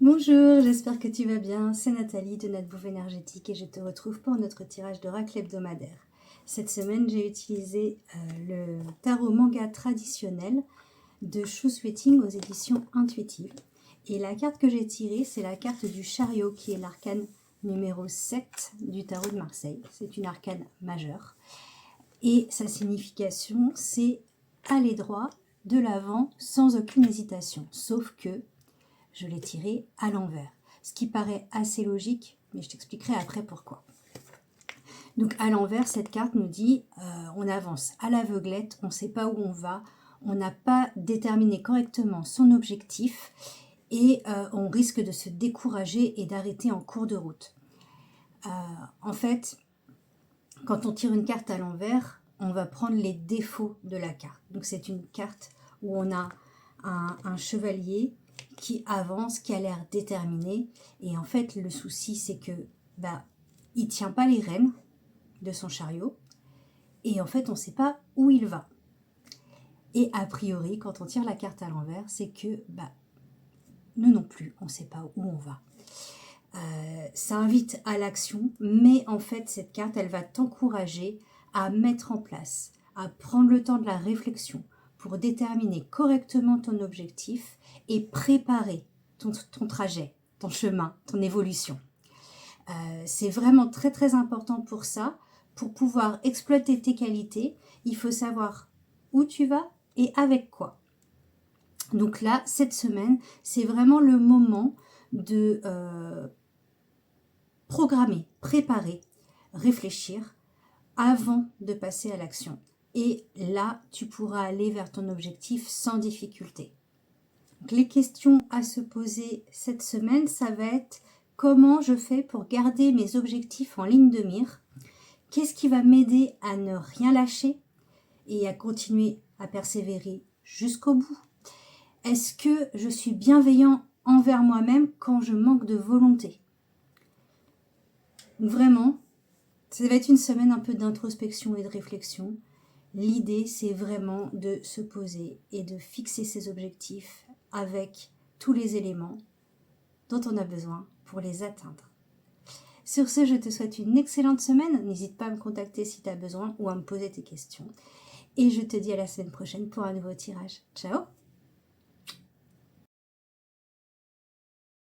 Bonjour, j'espère que tu vas bien. C'est Nathalie de Notre Bouffe Énergétique et je te retrouve pour notre tirage d'oracle hebdomadaire. Cette semaine, j'ai utilisé le tarot manga traditionnel de Shu Suiting aux éditions Intuitives. Et la carte que j'ai tirée, c'est la carte du chariot qui est l'arcane numéro 7 du tarot de Marseille. C'est une arcane majeure. Et sa signification, c'est aller droit, de l'avant, sans aucune hésitation. Sauf que je l'ai tiré à l'envers. Ce qui paraît assez logique, mais je t'expliquerai après pourquoi. Donc à l'envers, cette carte nous dit on avance à l'aveuglette, on ne sait pas où on va, on n'a pas déterminé correctement son objectif et on risque de se décourager et d'arrêter en cours de route. En fait, quand on tire une carte à l'envers, on va prendre les défauts de la carte. Donc c'est une carte où on a un chevalier qui avance, qui a l'air déterminé. Et en fait, le souci, c'est que il tient pas les rênes de son chariot. Et en fait, on ne sait pas où il va. Et a priori, quand on tire la carte à l'envers, c'est que nous non plus, on ne sait pas où on va. Ça invite à l'action, mais en fait, cette carte, elle va t'encourager à mettre en place, à prendre le temps de la réflexion pour déterminer correctement ton objectif et préparer ton trajet, ton chemin, ton évolution. C'est vraiment très très important pour ça. Pour pouvoir exploiter tes qualités, il faut savoir où tu vas et avec quoi. Donc là, cette semaine, c'est vraiment le moment de programmer, préparer, réfléchir avant de passer à l'action. Et là, tu pourras aller vers ton objectif sans difficulté. Donc, les questions à se poser cette semaine, ça va être comment je fais pour garder mes objectifs en ligne de mire? Qu'est-ce qui va m'aider à ne rien lâcher et à continuer à persévérer jusqu'au bout? Est-ce que je suis bienveillant envers moi-même quand je manque de volonté? Vraiment, ça va être une semaine un peu d'introspection et de réflexion. L'idée, c'est vraiment de se poser et de fixer ses objectifs avec tous les éléments dont on a besoin pour les atteindre. Sur ce, je te souhaite une excellente semaine. N'hésite pas à me contacter si tu as besoin ou à me poser tes questions. Et je te dis à la semaine prochaine pour un nouveau tirage. Ciao!